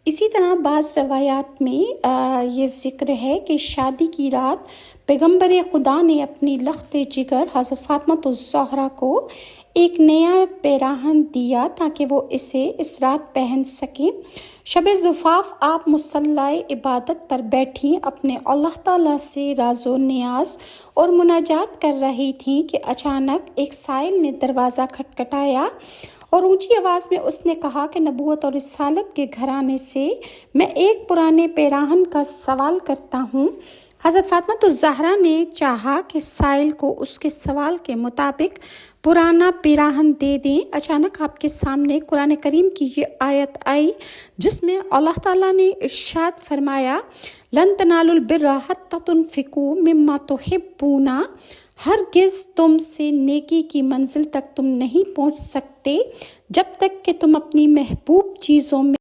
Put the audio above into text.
اسی طرح بعض روایات میں یہ ذکر ہے کہ شادی کی رات پیغمبر خدا نے اپنی لخت جگر حضرت فاطمہ الزہرا کو ایک نیا پیراہن دیا تاکہ وہ اسے اس رات پہن سکیں۔ شب زفاف آپ مصلی عبادت پر بیٹھی اپنے اللہ تعالیٰ سے راز و نیاز اور مناجات کر رہی تھیں کہ اچانک ایک سائل نے دروازہ کھٹکھٹایا اور اونچی آواز میں اس نے کہا کہ نبوت اور رسالت کے گھرانے سے میں ایک پرانے پیراہن کا سوال کرتا ہوں۔ حضرت فاطمہ الزہرا نے چاہا کہ سائل کو اس کے سوال کے مطابق پرانا پیراہن دے دیں۔ اچانک آپ کے سامنے قرآن کریم کی یہ آیت آئی جس میں اللہ تعالیٰ نے ارشاد فرمایا لن تنالوا البر حتی تنفقوا مما تحبون، ہرگز تم سے نیکی کی منزل تک تم نہیں پہنچ سکتے جب تک کہ تم اپنی محبوب چیزوں میں